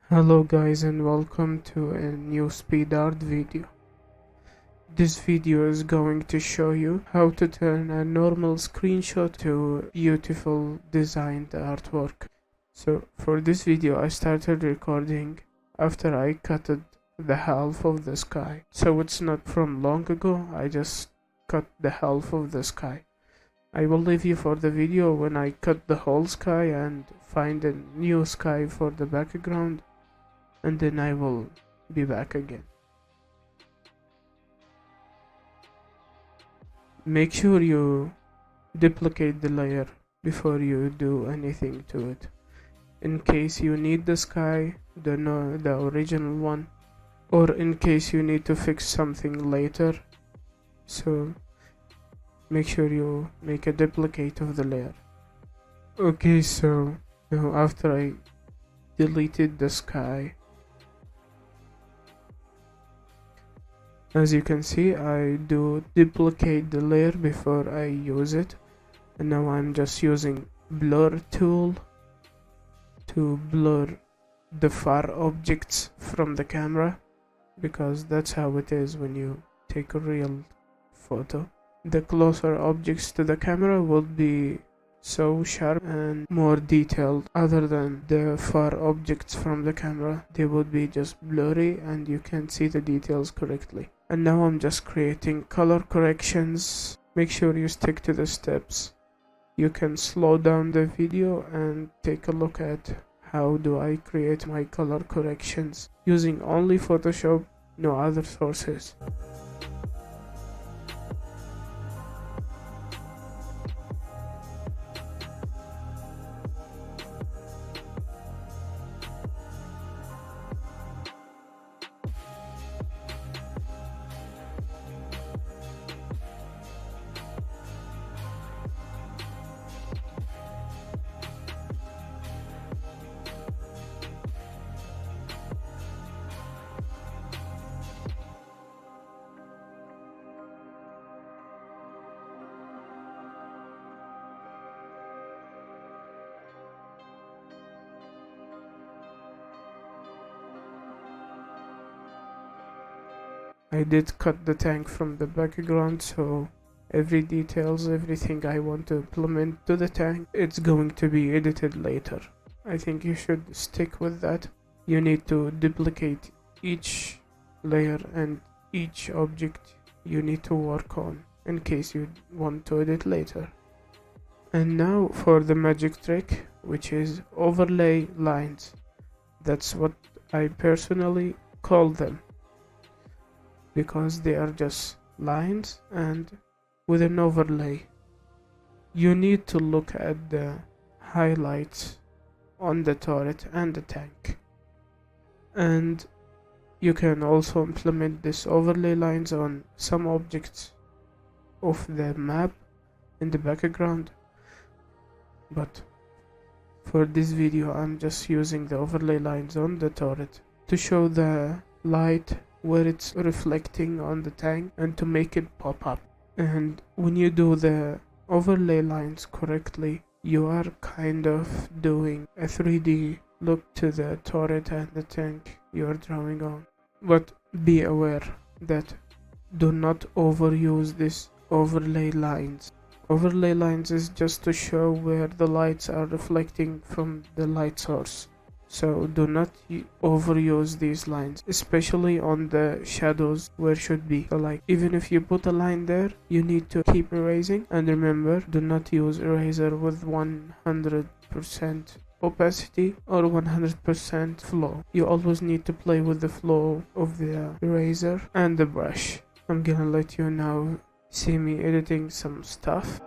Hello guys and welcome to a new speed art video. This video is going to show you how to turn a normal screenshot to beautiful designed artwork. So for this video I started recording after I cut the half of the sky. So it's not from long ago, I just cut the half of the sky. I will leave you for the video when I cut the whole sky and find a new sky for the background, and then I will be back again. Make sure you duplicate the layer before you do anything to it, in case you need the sky, the original one, or in case you need to fix something later. So make sure you make a duplicate of the layer. Okay, so now after I deleted the sky, as you can see, I do duplicate the layer before I use it, and now I'm just using blur tool to blur the far objects from the camera, because that's how it is when you take a real photo. The closer objects to the camera will be so sharp and more detailed, other than the far objects from the camera. They would be just blurry and you can't see the details correctly. And now I'm just creating color corrections. Make sure you stick to the steps. You can slow down the video and take a look at how do I create my color corrections using only Photoshop, no other sources. I did cut the tank from the background, so everything I want to implement to the tank, it's going to be edited later. I think you should stick with that. You need to duplicate each layer and each object you need to work on in case you want to edit later. And now for the magic trick, which is overlay lines. That's what I personally call them, because they are just lines and with an overlay. You need to look at the highlights on the turret and the tank, and you can also implement this overlay lines on some objects of the map in the background, but for this video I'm just using the overlay lines on the turret to show the light where it's reflecting on the tank and to make it pop up. And when you do the overlay lines correctly, you are kind of doing a 3D look to the turret and the tank you are drawing on. But be aware that do not overuse this overlay lines. Overlay lines is just to show where the lights are reflecting from the light source. So do not overuse these lines, especially on the shadows where should be. So like, even if you put a line there, you need to keep erasing, and remember, do not use eraser with 100% opacity or 100% flow. You always need to play with the flow of the eraser and the brush. I'm gonna let you now see me editing some stuff.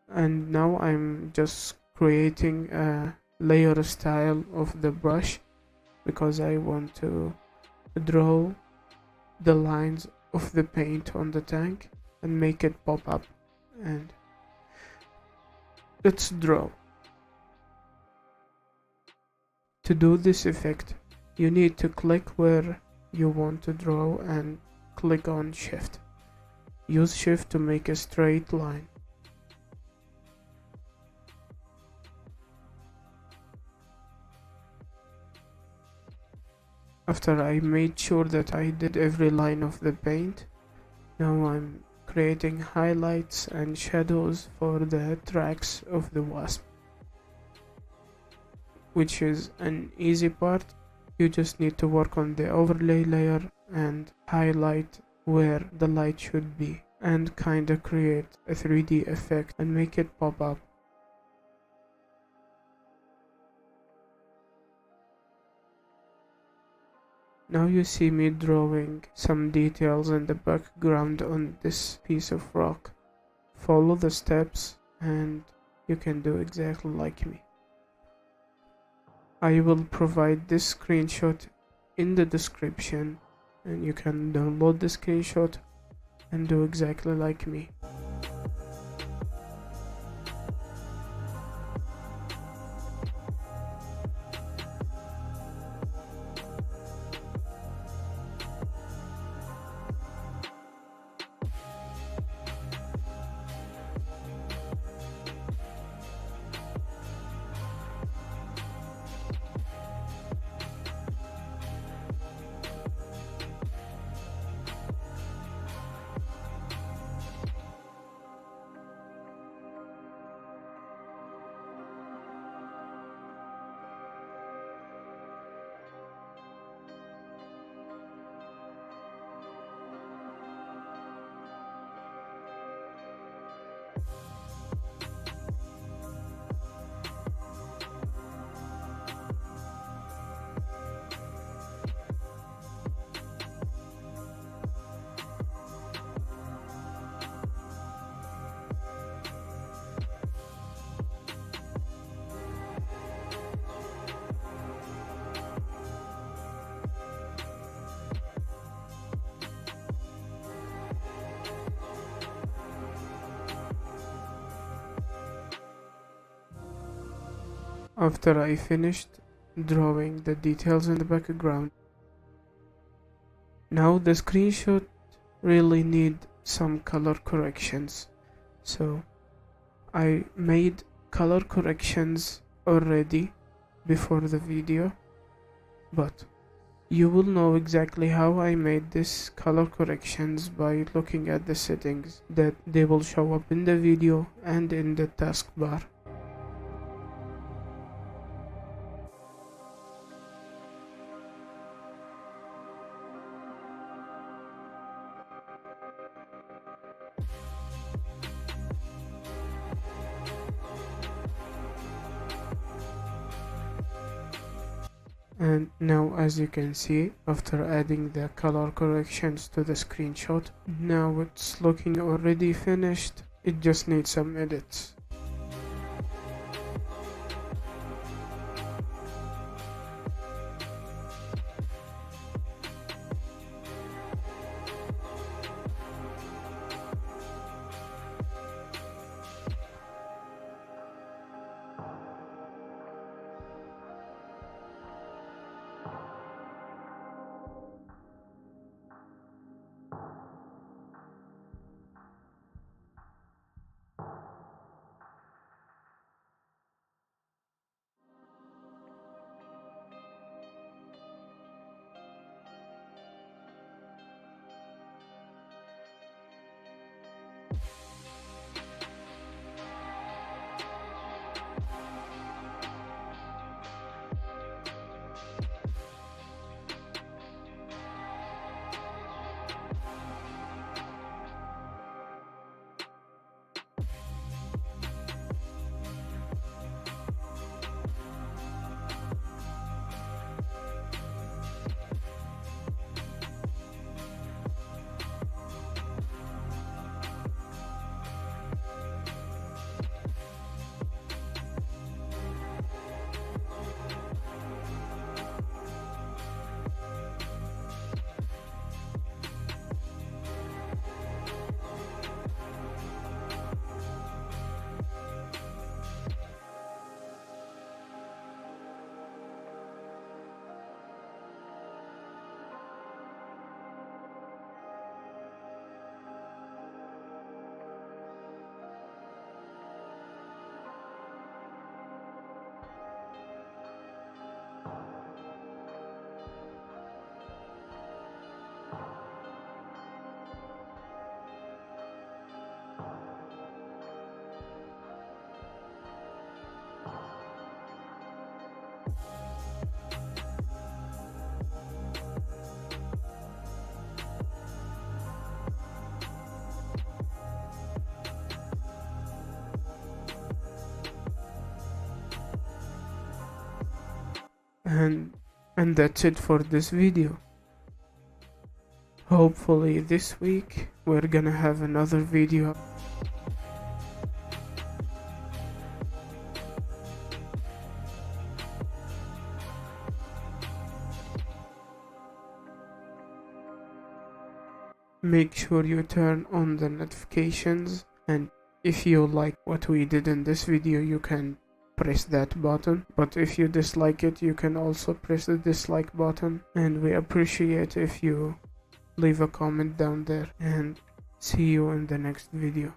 And now I'm just creating a layer style of the brush because I want to draw the lines of the paint on the tank and make it pop up. And let's draw. To do this effect, you need to click where you want to draw and click on Shift. Use Shift to make a straight line. After I made sure that I did every line of the paint, now I'm creating highlights and shadows for the tracks of the wasp, which is an easy part. You just need to work on the overlay layer and highlight where the light should be and kinda create a 3D effect and make it pop up. Now you see me drawing some details in the background on this piece of rock. Follow the steps and you can do exactly like me. I will provide this screenshot in the description and you can download the screenshot and do exactly like me. After I finished drawing the details in the background, now the screenshot really need some color corrections. So I made color corrections already before the video, but you will know exactly how I made this color corrections by looking at the settings that they will show up in the video and in the taskbar. And now, as you can see, after adding the color corrections to the screenshot, now it's looking already finished. It just needs some edits. And that's it for this video. Hopefully this week we're gonna have another video. Make sure you turn on the notifications, and if you like what we did in this video, you can press that button, but if you dislike it, you can also press the dislike button, and we appreciate if you leave a comment down there, and see you in the next video.